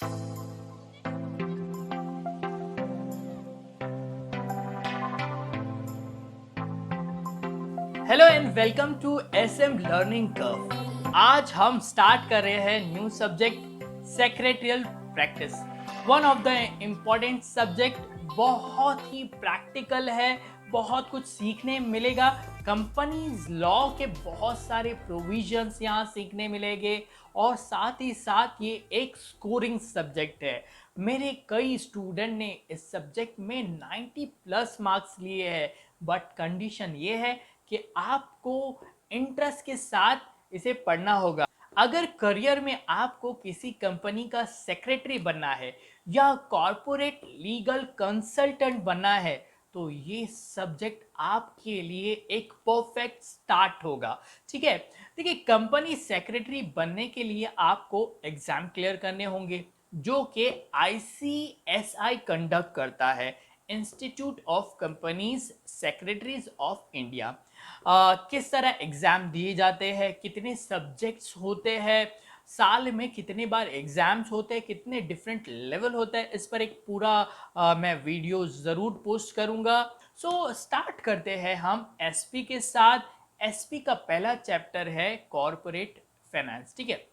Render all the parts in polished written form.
Hello and welcome to SM learning curve. आज हम start कर रहे हैं new subject secretarial practice. One of the important subject, बहुत ही प्रैक्टिकल है, बहुत कुछ सीखने मिलेगा। कंपनीज लॉ के बहुत सारे प्रोविजंस यहाँ सीखने मिलेंगे और साथ ही साथ ये एक स्कोरिंग सब्जेक्ट है। मेरे कई स्टूडेंट ने इस सब्जेक्ट में 90 प्लस मार्क्स लिए हैं, बट कंडीशन ये है कि आपको इंटरेस्ट के साथ इसे पढ़ना होगा। अगर करियर में आपको किसी कंपनी का सेक्रेटरी बनना है या कॉरपोरेट लीगल कंसल्टेंट बनना है तो ये सब्जेक्ट आपके लिए एक परफेक्ट स्टार्ट होगा। ठीक है, देखिए, कंपनी सेक्रेटरी बनने के लिए आपको एग्जाम क्लियर करने होंगे जो कि आईसीएसआई कंडक्ट करता है, institute of companies secretaries of India. किस तरह एग्जाम दिए जाते हैं, कितने सब्जेक्ट्स होते हैं, साल में कितने बार एग्जाम्स होते हैं, कितने डिफरेंट लेवल होते हैं, इस पर एक पूरा मैं वीडियो ज़रूर पोस्ट करूंगा। सो स्टार्ट करते हैं हम एसपी के साथ। एसपी का पहला चैप्टर है कॉरपोरेट फाइनेंस। ठीक है,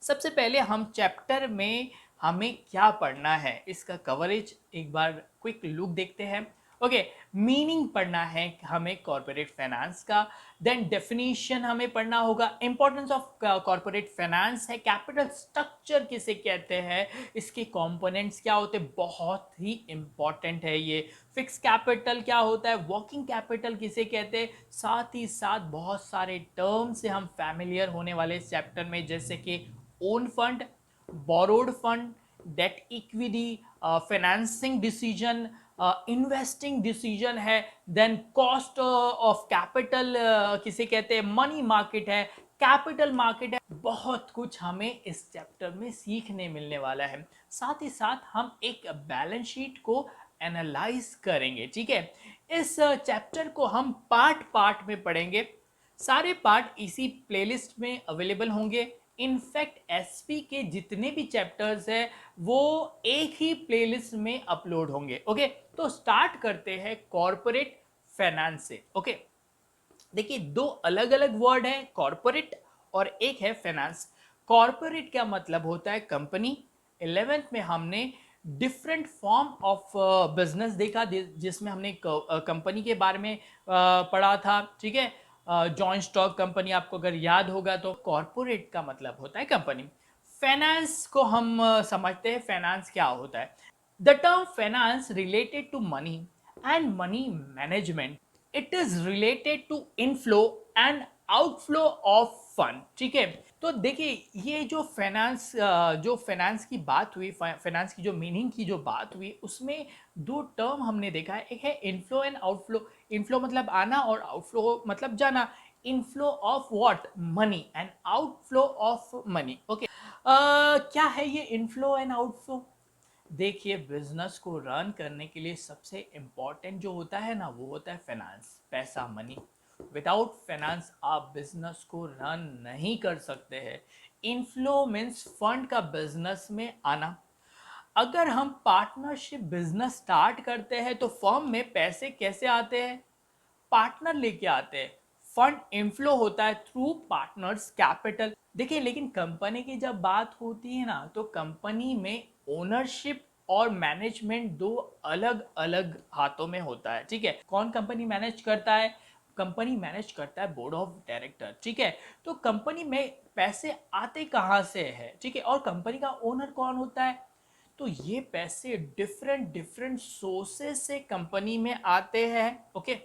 सबसे पहले हम चैप्टर में हमें क्या पढ़ना है इसका कवरेज एक बार क्विक लुक देखते हैं। ओके, मीनिंग पढ़ना है हमें कॉर्पोरेट फाइनेंस का। देन डेफिनेशन हमें पढ़ना होगा। इंपॉर्टेंस ऑफ कॉर्पोरेट फाइनेंस है, कैपिटल स्ट्रक्चर किसे कहते हैं, इसके कंपोनेंट्स क्या होते हैं, बहुत ही इंपॉर्टेंट है ये। फिक्स कैपिटल क्या होता है, वर्किंग कैपिटल किसे कहते हैं, साथ ही साथ बहुत सारे टर्म से हम फैमिलियर होने वाले इस चैप्टर में, जैसे कि own fund, borrowed fund, debt equity, financing decision, investing decision है। देन कॉस्ट ऑफ कैपिटल किसे कहते हैं, मनी मार्केट है, कैपिटल मार्केट है। बहुत कुछ हमें इस चैप्टर में सीखने मिलने वाला है। साथ ही साथ हम एक बैलेंस शीट को एनालाइज करेंगे। ठीक है, इस चैप्टर को हम पार्ट पार्ट में पढ़ेंगे। सारे पार्ट इसी प्लेलिस्ट में अवेलेबल होंगे। इनफैक्ट एसपी के जितने भी चैप्टर्स हैं वो एक ही प्लेलिस्ट में अपलोड होंगे। ओके, तो स्टार्ट करते हैं कॉर्पोरेट फाइनेंस से। ओके, देखिए, दो अलग अलग वर्ड है, कॉर्पोरेट और एक है फाइनेंस। कॉर्पोरेट क्या मतलब होता है, कंपनी। 11th में हमने डिफरेंट फॉर्म ऑफ बिजनेस देखा जिसमें हमने कंपनी के बारे में पढ़ा था। ठीक है, जॉइंट स्टॉक कंपनी आपको अगर याद होगा तो। कॉर्पोरेट का मतलब होता है कंपनी। फाइनेंस को हम समझते हैं, फाइनेंस क्या होता है। The term finance related to money and money management, it is related to inflow and outflow of fund. ठीक है, तो देखिए, ये जो फाइनेंस की बात हुई, फाइनेंस की जो मीनिंग की जो बात हुई, उसमें दो टर्म हमने देखा है। एक है इनफ्लो एंड आउटफ्लो। इनफ्लो मतलब आना और आउटफ्लो मतलब जाना। Inflow of what, money, and outflow of money. Okay, क्या है ये इनफ्लो एंड आउटफ्लो। देखिए, बिजनेस को रन करने के लिए सबसे इम्पॉर्टेंट जो होता है ना, वो होता है फाइनेंस, पैसा, मनी। विदाउट फाइनेंस आप बिजनेस को रन नहीं कर सकते हैं। इनफ्लो मीन्स फंड का बिजनेस में आना। अगर हम पार्टनरशिप बिजनेस स्टार्ट करते हैं तो फर्म में पैसे कैसे आते हैं, पार्टनर लेके आते हैं। फंड इनफ्लो होता है थ्रू पार्टनर्स कैपिटल। देखिए, लेकिन कंपनी की जब बात होती है ना, तो कंपनी में ओनरशिप और मैनेजमेंट दो अलग अलग हाथों में होता है। ठीक है, कौन कंपनी मैनेज करता है, कंपनी मैनेज करता है बोर्ड ऑफ डायरेक्टर। ठीक है, तो कंपनी में पैसे आते कहाँ से है, ठीक है, और कंपनी का ओनर कौन होता है, तो ये पैसे डिफरेंट डिफरेंट सोर्सेस से कंपनी में आते हैं। ओके,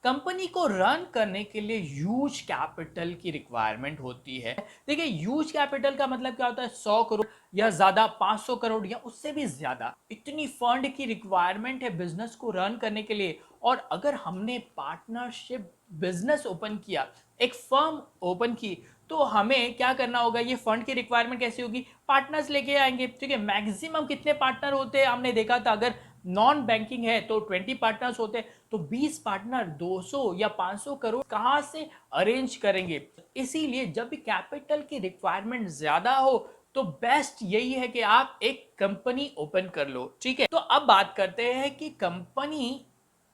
कंपनी को रन करने के लिए ह्यूज कैपिटल की रिक्वायरमेंट होती है। देखिए, ह्यूज कैपिटल का मतलब क्या होता है, 100 करोड़ या ज्यादा, 500 करोड़ या उससे भी ज्यादा, इतनी फंड की रिक्वायरमेंट है बिजनेस को रन करने के लिए। और अगर हमने पार्टनरशिप बिजनेस ओपन किया, एक फर्म ओपन की, तो हमें क्या करना होगा, ये फंड की रिक्वायरमेंट कैसी होगी, पार्टनर्स लेके आएंगे। ठीक है, मैक्सिमम कितने पार्टनर होते हैं हमने देखा था, अगर नॉन बैंकिंग है तो 20 पार्टनर्स होते हैं, तो 20 पार्टनर 200 या 500 करोड़ कहां से अरेंज करेंगे। इसीलिए जब भी कैपिटल की रिक्वायरमेंट ज्यादा हो तो बेस्ट यही है कि आप एक कंपनी ओपन कर लो, ठीक है। तो अब बात करते हैं कि कंपनी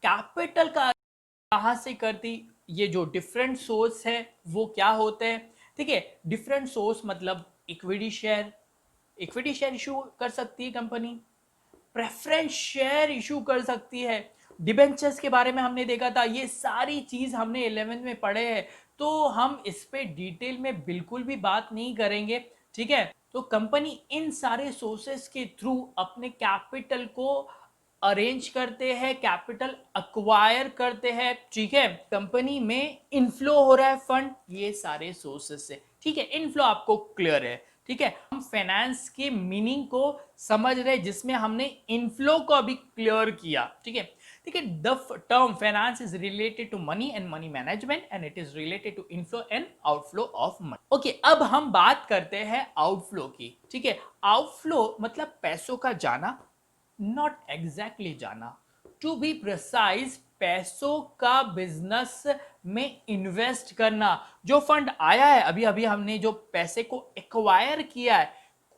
कैपिटल का कहाँ से करती, ये जो डिफरेंट सोर्स है वो क्या होते हैं, ठीक है। डिफरेंट सोर्स मतलब इक्विटी शेयर इशू कर सकती है कंपनी, प्रेफरेंस शेयर इशू कर सकती है, डिबेंचर्स के बारे में हमने देखा था, ये सारी चीज हमने 11th में पढ़े हैं, तो हम इस पे डिटेल में बिल्कुल भी बात नहीं करेंगे, ठीक है। तो कंपनी इन सारे सोर्सेस के थ्रू अपने कैपिटल को अरेंज करते हैं, कैपिटल अक्वायर करते हैं, ठीक है। कंपनी में इनफ्लो हो रहा है फंड ये सारे सोर्सेस से, ठीक है। इनफ्लो आपको क्लियर है, ठीक है। हम फाइनेंस के मीनिंग को समझ रहे जिसमें हमने इनफ्लो को अभी क्लियर किया, ठीक है। ठीक है, the term finance is related to money and money management and it is related to inflow and outflow of money. Okay, अब हम बात करते हैं आउटफ्लो की, ठीक है। आउटफ्लो मतलब पैसों का जाना, नॉट एग्जैक्टली जाना, टू बी प्रिसाइज पैसों का बिजनेस में इन्वेस्ट करना। जो फंड आया है, अभी अभी हमने जो पैसे को एक्वायर किया है,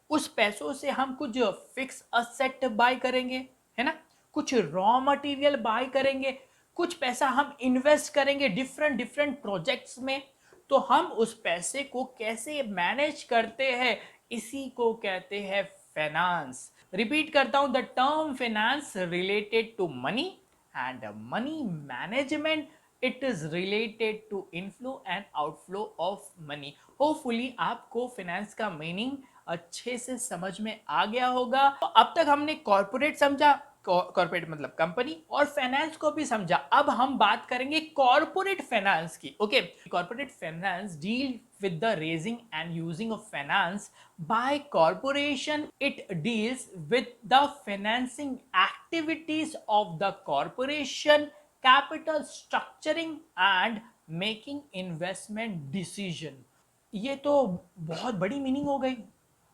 उस पैसों से हम कुछ फिक्स असेट बाय करेंगे, है ना, कुछ रॉ मटेरियल बाय करेंगे, कुछ पैसा हम इन्वेस्ट करेंगे डिफरेंट डिफरेंट प्रोजेक्ट्स में। तो हम उस पैसे को कैसे मैनेज करते हैं, इसी को कहते हैं फाइनेंस। रिपीट करता हूं, the term finance related to money and money management, it is related to inflow and outflow of money. Hopefully आपको फाइनेंस का मीनिंग अच्छे से समझ में आ गया होगा। तो अब तक हमने कॉर्पोरेट समझा, कॉर्पोरेट मतलब कंपनी, और फाइनेंस को भी समझा। अब हम बात करेंगे कॉर्पोरेट फाइनेंस की, okay. Corporate finance deal with the raising and using of finance by corporation. It deals with the financing activities of the corporation, capital structuring and making investment decision. ये तो बहुत बड़ी मीनिंग हो गई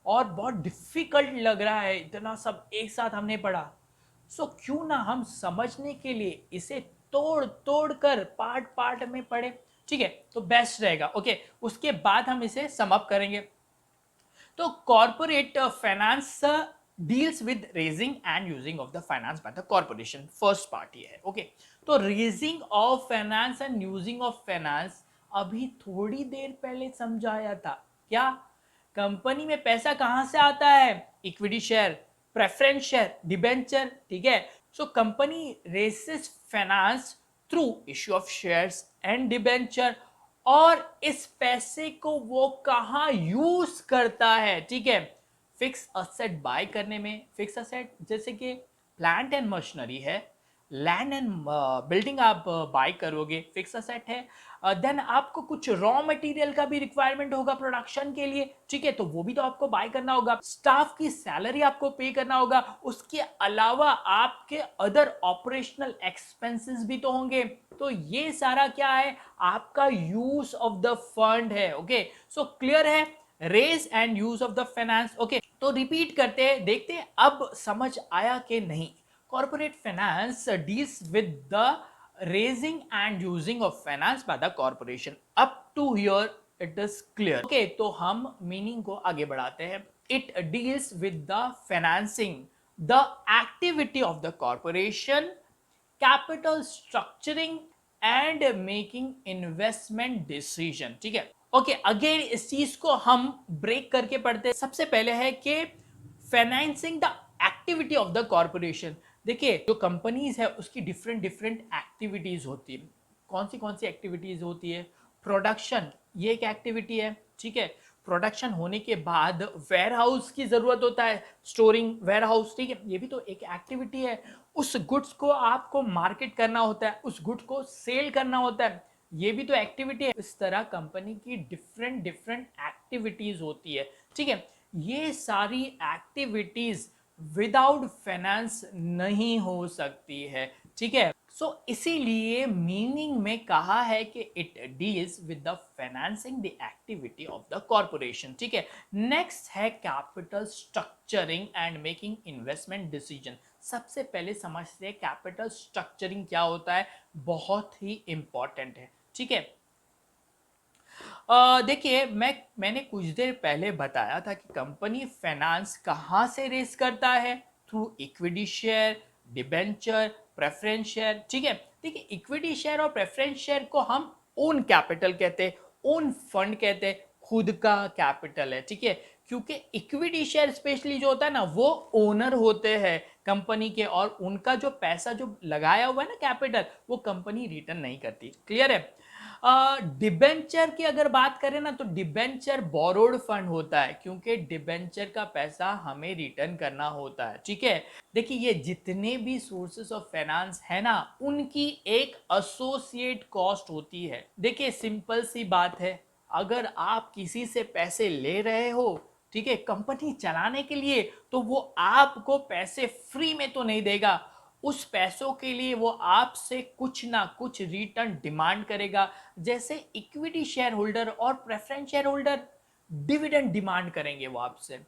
और बहुत difficult लग रहा है, इतना सब एक साथ हमने पढ़ा। सो क्यों ना हम समझने के लिए इसे तोड़ तोड़ कर पार्ट पार्ट में पढ़े, ठीक है। तो बेस्ट रहेगा, ओके। उसके बाद हम इसे सम अप करेंगे। तो corporate finance deals with raising and using of the finance by the corporation, first part ये है, ओके। तो raising of finance and using of finance अभी थोड़ी देर पहले समझाया था, क्या? कंपनी में पैसा कहां से आता है? Equity share, preference share, debenture, ठीक है। So company raises finance through issue of shares and debenture, और इस पैसे को वो कहां यूज करता है, ठीक है। फिक्स असेट बाय करने में, फिक्स असेट जैसे कि प्लांट एंड मशीनरी है, लैंड एंड बिल्डिंग आप बाय करोगे, फिक्स असेट है। देन आपको कुछ रॉ मटेरियल का भी रिक्वायरमेंट होगा प्रोडक्शन के लिए, ठीक है, तो वो भी तो आपको बाय करना होगा। स्टाफ की सैलरी आपको पे करना होगा, उसके अलावा आपके अदर ऑपरेशनल एक्सपेंसेस भी तो होंगे। तो ये सारा क्या है? आपका यूज ऑफ द फंड है, ओके। सो क्लियर है, raise and use of the finance, okay. तो रिपीट करते हैं, देखते हैं अब समझ आया कि नहीं। Corporate finance deals with the raising and using of finance by the corporation. Up to here it is clear, okay। तो हम मीनिंग को आगे बढ़ाते हैं। It deals with the financing the activity of the corporation, capital structuring and making investment decision, ठीक है। Okay, again इस चीज को हम ब्रेक करके पढ़ते हैं। सबसे पहले है कि financing the activity of the corporation. देखिए, जो कंपनीज है उसकी डिफरेंट डिफरेंट एक्टिविटीज होती है। कौन सी एक्टिविटीज होती है? प्रोडक्शन, ये एक एक्टिविटी है, ठीक है। प्रोडक्शन होने के बाद वेयर हाउस की जरूरत होता है, स्टोरिंग वेयर हाउस, ठीक है, ये भी तो एक एक्टिविटी है। उस गुड्स को आपको मार्केट करना होता है, उस गुड्स को सेल करना होता है, ये भी तो एक्टिविटी है। इस तरह कंपनी की डिफरेंट डिफरेंट एक्टिविटीज होती है, ठीक है। ये सारी एक्टिविटीज विदाउट फाइनेंस नहीं हो सकती है, ठीक है। सो इसीलिए मीनिंग में कहा है कि it deals with the financing the activity of the corporation, ठीक है। नेक्स्ट है capital structuring and making investment decision. सबसे पहले समझते हैं कैपिटल स्ट्रक्चरिंग क्या होता है, बहुत ही इंपॉर्टेंट है, ठीक है। देखिए, मैंने कुछ देर पहले बताया था कि कंपनी फाइनेंस कहाँ से रेस करता है, through equity share, debenture, preference share. ठीक है, देखिए इक्विटी शेयर और प्रेफरेंस शेयर को हम ओन कैपिटल कहते हैं, ओन फंड कहते हैं, खुद का कैपिटल है। ठीक है, क्योंकि इक्विटी शेयर स्पेशली जो होता है ना, वो ओनर होते हैं कंपनी के, और उनका जो पैसा जो लगाया हुआ है ना कैपिटल, वो कंपनी रिटर्न नहीं करती। क्लियर है? डिबेंचर की अगर बात करें ना, तो डिबेंचर बोरोड फंड होता है, क्योंकि डिबेंचर का पैसा हमें रिटर्न करना होता है। ठीक है, देखिए ये जितने भी सोर्सेस ऑफ फाइनेंस है ना, उनकी एक एसोसिएट कॉस्ट होती है। देखिए सिंपल सी बात है, अगर आप किसी से पैसे ले रहे हो, ठीक है, कंपनी चलाने के लिए, तो वो आपको पैसे फ्री में तो नहीं देगा। उस पैसों के लिए वो आपसे कुछ ना कुछ रिटर्न डिमांड करेगा। जैसे इक्विटी शेयर होल्डर और preference share holder dividend demand करेंगे वो आपसे,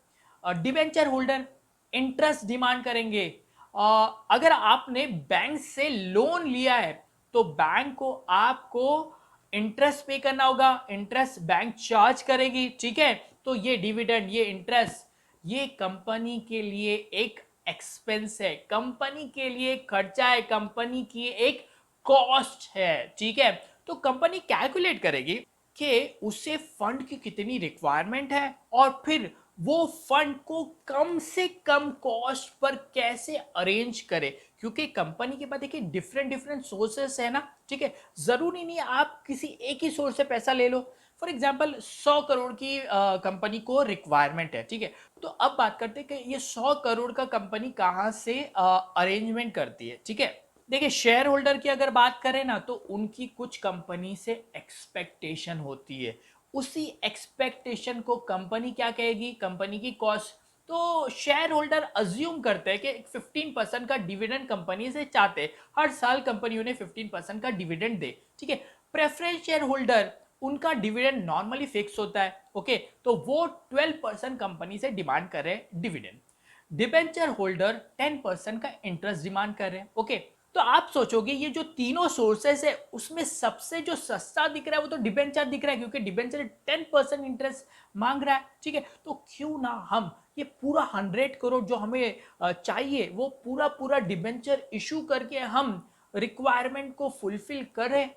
और डिबेंचर होल्डर इंटरेस्ट डिमांड करेंगे। अगर आपने बैंक से लोन लिया है, तो बैंक को आपको इंटरेस्ट पे करना होगा, इंटरेस्ट बैंक चार्ज करेगी। ठीक है, तो ये डिविडेंड, ये इंटरेस्ट, ये कंपनी के लिए एक एक्सपेंस है, कंपनी के लिए खर्चा है, कंपनी की एक कॉस्ट है। ठीक है, तो कंपनी कैलकुलेट करेगी कि उसे फंड की कितनी रिक्वायरमेंट है, और फिर वो फंड को कम से कम कॉस्ट पर कैसे अरेंज करे। क्योंकि कंपनी के पास देखिए डिफरेंट डिफरेंट सोर्सेस है ना। ठीक है, जरूरी नहीं आप किसी एक ही सोर्स से पैसा ले लो। फॉर एग्जाम्पल 100 करोड़ की कंपनी को रिक्वायरमेंट है। ठीक है, तो अब बात करते हैं कि ये 100 करोड़ का कंपनी कहाँ से अरेंजमेंट करती है। ठीक है, देखिए शेयर होल्डर की अगर बात करें ना, तो उनकी कुछ कंपनी से एक्सपेक्टेशन होती है, उसी एक्सपेक्टेशन को कंपनी क्या कहेगी, कंपनी की कॉस्ट। तो शेयर होल्डर अज्यूम करते हैं कि 15% का डिविडेंड कंपनी से चाहते हैं, हर साल कंपनी उन्हें 15% का डिविडेंड दे। ठीक है, प्रेफरेंस शेयर होल्डर, उनका डिविडेंड नॉर्मली फिक्स होता है। ओके, तो वो 12% कंपनी से डिमांड कर रहे हैं डिविडेंड। डिबेंचर होल्डर 10% का इंटरेस्ट डिमांड कर रहे हैं। ओके, तो आप सोचोगे ये जो तीनों सोर्सेस है, उसमें सबसे जो सस्ता दिख रहा है वो तो डिबेंचर दिख रहा है, क्योंकि डिबेंचर 10% इंटरेस्ट मांग रहा है। ठीक है, तो क्यों ना हम ये पूरा 100 करोड़ जो हमें चाहिए, वो पूरा पूरा डिबेंचर इशू करके हम रिक्वायरमेंट को फुलफिल करें।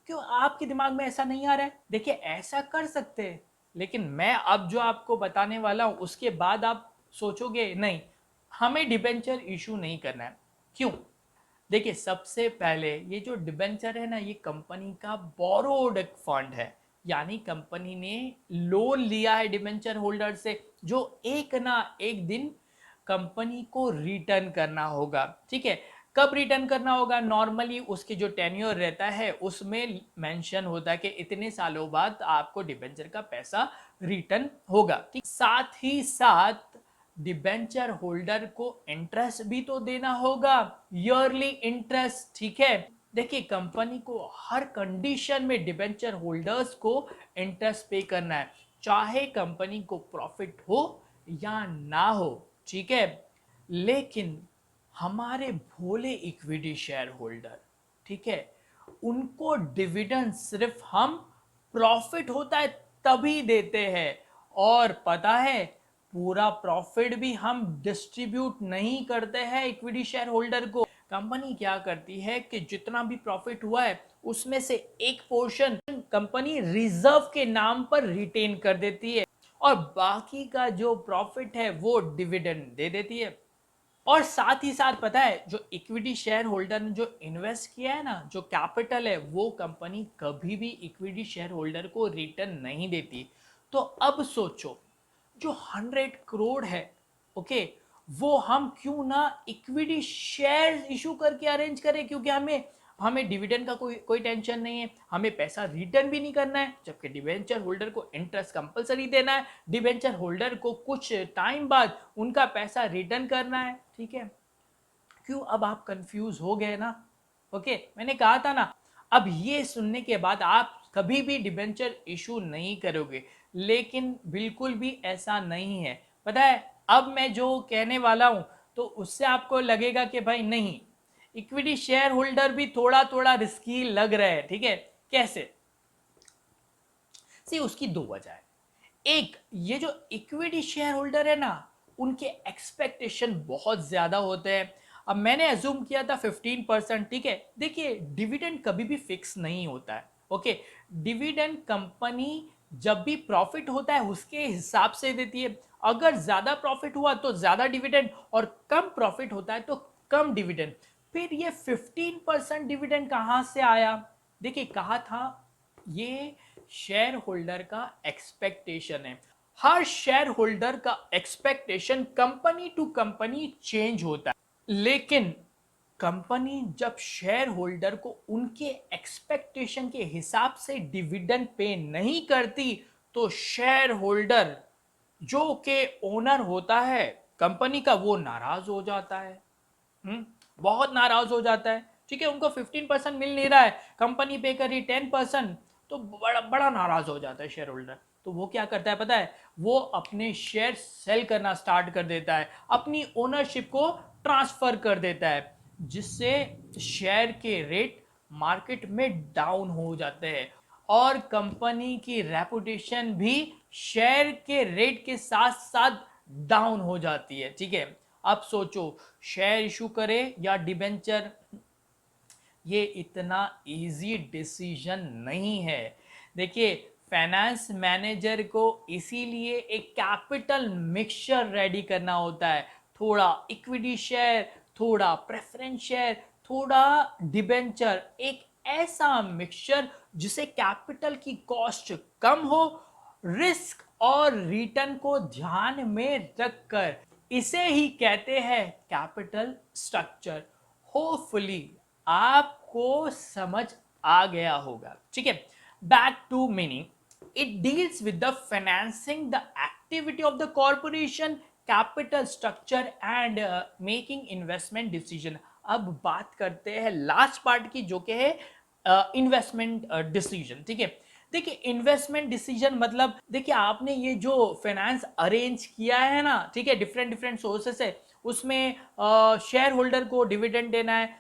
क्यों आपके दिमाग में ऐसा नहीं आ रहा है? देखिए ऐसा कर सकते हैं, लेकिन मैं अब जो आपको बताने वाला हूं उसके बाद आप सोचोगे नहीं, हमें डिबेंचर इशू नहीं करना है। क्यों? देखिए सबसे पहले ये जो डिबेंचर है ना, ये कंपनी का बोरोड फंड है, यानी कंपनी ने लोन लिया है डिबेंचर होल्डर से, जो एक ना एक दिन कंपनी को रिटर्न करना होगा। ठीक है, कब रिटर्न करना होगा? नॉर्मली उसकी जो टेन्योर रहता है उसमें मेंशन होता है कि इतने सालों बाद आपको डिबेंचर का पैसा रिटर्न होगा। ठीक, साथ ही साथ डिबेंचर होल्डर को इंटरेस्ट भी तो देना होगा, ईयरली इंटरेस्ट। ठीक है, देखिए कंपनी को हर कंडीशन में डिबेंचर होल्डर्स को इंटरेस्ट पे करना है, चाहे कंपनी को प्रॉफिट हो या ना हो। ठीक है, लेकिन हमारे भोले इक्विटी शेयर होल्डर, ठीक है, उनको डिविडेंड सिर्फ हम प्रॉफिट होता है तभी देते हैं, और पता है पूरा प्रॉफिट भी हम डिस्ट्रीब्यूट नहीं करते हैं इक्विटी शेयर होल्डर को। कंपनी क्या करती है कि जितना भी प्रॉफिट हुआ है उसमें से एक पोर्शन कंपनी रिजर्व के नाम पर रिटेन कर देती है, और बाकी का जो प्रॉफिट है वो डिविडेंड दे देती है। और साथ ही साथ पता है, जो इक्विटी शेयर होल्डर ने जो इन्वेस्ट किया है ना, जो कैपिटल है, वो कंपनी कभी भी इक्विटी शेयर होल्डर को रिटर्न नहीं देती। तो अब सोचो, जो 100 करोड़ है, ओके, वो हम क्यों ना इक्विटी शेयर इशू करके अरेंज करें, क्योंकि हमें हमें डिविडेंड का कोई कोई टेंशन नहीं है, हमें पैसा रिटर्न भी नहीं करना है, जबकि डिवेंचर होल्डर को इंटरेस्ट कंपलसरी देना है, डिवेंचर होल्डर को कुछ टाइम बाद उनका पैसा रिटर्न करना है। ठीक है, क्यों? अब आप कंफ्यूज हो गए ना? ओके, मैंने कहा था ना, अब ये सुनने के बाद आप कभी भी डिबेंचर इशू नहीं करोगे, लेकिन बिल्कुल भी ऐसा नहीं है। पता है अब मैं जो कहने वाला हूं, तो उससे आपको लगेगा कि भाई नहीं, इक्विटी शेयर होल्डर भी थोड़ा थोड़ा रिस्की लग रहा है। ठीक है, कैसे? सी उसकी दो वजह है। एक, ये जो इक्विटी शेयर होल्डर है ना, उनके एक्सपेक्टेशन बहुत ज्यादा होते हैं। अब मैंने अज्यूम किया था 15%, ठीक है। देखिए डिविडेंड कभी भी फिक्स नहीं होता है, ओके। डिविडेंड कंपनी जब भी प्रॉफिट होता है उसके हिसाब से देती है। अगर ज्यादा प्रॉफिट हुआ तो ज्यादा डिविडेंड, और कम प्रॉफिट होता है तो कम डिविडेंड। फिर ये 15% डिविडेंड कहां से आया? देखिए कहा था ये शेयर होल्डर का एक्सपेक्टेशन है। हर शेयर होल्डर का expectation company to company change होता है, लेकिन कंपनी जब शेयर होल्डर को उनके एक्सपेक्टेशन के हिसाब से डिविडेंड पे नहीं करती तो शेयर होल्डर जो के ओनर होता है कंपनी का, वो नाराज हो जाता है। बहुत नाराज हो जाता है, ठीक है। उनको 15% मिल नहीं रहा है, कंपनी पे कर रही 10%, तो बड़ा बड़ा नाराज हो जाता है शेयर होल्डर। तो वो क्या करता है पता है? वो अपने शेयर सेल करना स्टार्ट कर देता है, अपनी ओनरशिप को ट्रांसफर कर देता है, जिससे शेयर के रेट मार्केट में डाउन हो जाते हैं और कंपनी की रेपुटेशन भी शेयर के रेट के साथ साथ डाउन हो जाती है, ठीक है। अब सोचो, शेयर इशू करे या डिबेंचर, ये इतना इजी डिसीजन नहीं है। देखिए फाइनेंस मैनेजर को इसीलिए एक कैपिटल मिक्सचर रेडी करना होता है। थोड़ा इक्विटी शेयर, थोड़ा प्रेफरेंस शेयर, थोड़ा डिबेंचर, एक ऐसा मिक्सचर जिसे कैपिटल की कॉस्ट कम हो, रिस्क और रिटर्न को ध्यान में रखकर। इसे ही कहते हैं कैपिटल स्ट्रक्चर। होपफुली आपको समझ आ गया होगा, ठीक है। Back to meaning, it deals with the financing the activity of the corporation, capital structure and making investment decision. अब बात करते हैं लास्ट पार्ट की, जो कि है इन्वेस्टमेंट डिसीजन, ठीक है। देखिए इन्वेस्टमेंट डिसीजन मतलब, देखिए आपने ये जो फाइनेंस अरेंज किया है ना, ठीक है, डिफरेंट डिफरेंट सोर्सेस है, उसमें शेयर होल्डर को डिविडेंड देना है,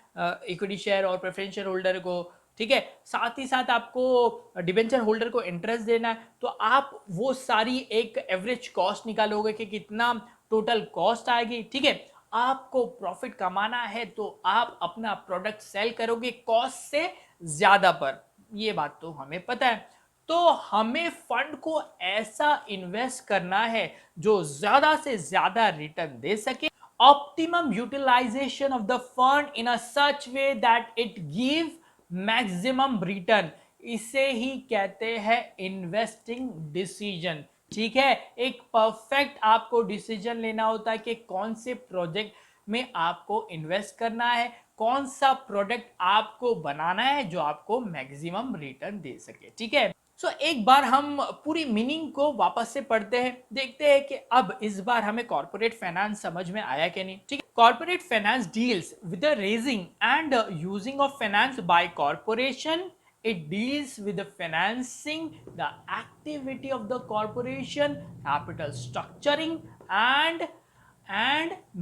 इक्विटी शेयर और प्रेफरेंस शेयर होल्डर को, ठीक है। साथ ही साथ आपको डिबेंचर होल्डर को इंटरेस्ट देना है। तो आप वो सारी एक एवरेज कॉस्ट निकालोगे कि कितना टोटल कॉस्ट आएगी, ठीक है। आपको प्रॉफिट कमाना है तो आप अपना प्रोडक्ट सेल करोगे कॉस्ट से ज्यादा पर, ये बात तो हमें पता है। तो हमें फंड को ऐसा इन्वेस्ट करना है जो ज्यादा से ज्यादा रिटर्न दे सके, optimum utilization of the fund in a such way that it give maximum return. इसे ही कहते हैं इन्वेस्टिंग डिसीजन, ठीक है। एक परफेक्ट आपको डिसीजन लेना होता है कि कौन से प्रोजेक्ट में आपको इन्वेस्ट करना है, कौन सा प्रोडक्ट आपको बनाना है जो आपको मैक्सिमम रिटर्न दे सके, ठीक है। सो एक बार हम पूरी मीनिंग को वापस से पढ़ते हैं, देखते हैं कि अब इस बार हमें कॉर्पोरेट फाइनेंस समझ में आया कि नहीं, ठीक है। Corporate finance deals with the raising and using of finance by corporation. It deals with the financing the activity of the corporation, capital structuring and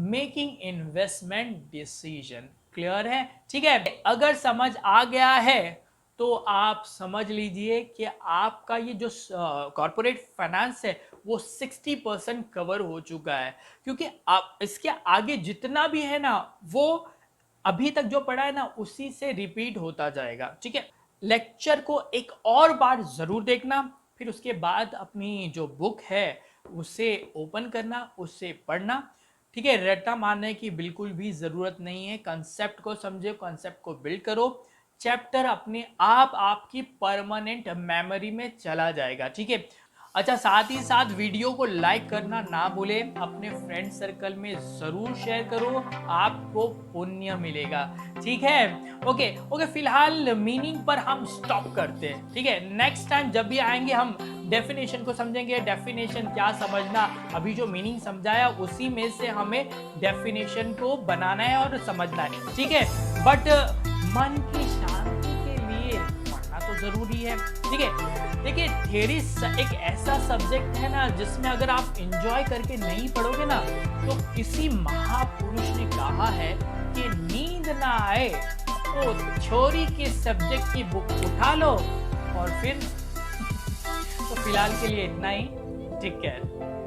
making investment decision. Clear है, ठीक है। अगर समझ आ गया है तो आप समझ लीजिए कि आपका ये जो कॉर्पोरेट फाइनेंस है वो 60% कवर हो चुका है, क्योंकि आप इसके आगे जितना भी है ना वो अभी तक जो पढ़ा है ना उसी से रिपीट होता जाएगा, ठीक है। लेक्चर को एक और बार जरूर देखना, फिर उसके बाद अपनी जो बुक है उसे ओपन करना, उससे पढ़ना, ठीक है। रट्टा मारने की बिल्कुल भी जरूरत नहीं है। कंसेप्ट को समझो, कंसेप्ट को बिल्ड करो, चैप्टर अपने आप आपकी परमानेंट मेमोरी में चला जाएगा, ठीक है। अच्छा, साथ ही साथ वीडियो को लाइक करना ना भूले, अपने फ्रेंड सर्कल में जरूर शेयर करो, आपको पुण्य मिलेगा, ठीक है। ओके, फिलहाल मीनिंग पर हम स्टॉप करते हैं, ठीक है। नेक्स्ट टाइम जब भी आएंगे हम डेफिनेशन को समझेंगे। डेफिनेशन क्या समझना, अभी जो मीनिंग समझाया उसी में से हमें डेफिनेशन को बनाना है और समझना है, ठीक है। बट मन की शांति के लिए पढ़ना तो जरूरी है, ठीक है। देखिए थ्योरी एक ऐसा सब्जेक्ट है ना जिसमें अगर आप एंजॉय करके नहीं पढ़ोगे ना, तो किसी महापुरुष ने कहा है कि नींद ना आए तो थ्योरी के सब्जेक्ट की बुक उठा लो और फिर तो फिलहाल के लिए इतना ही। Take care.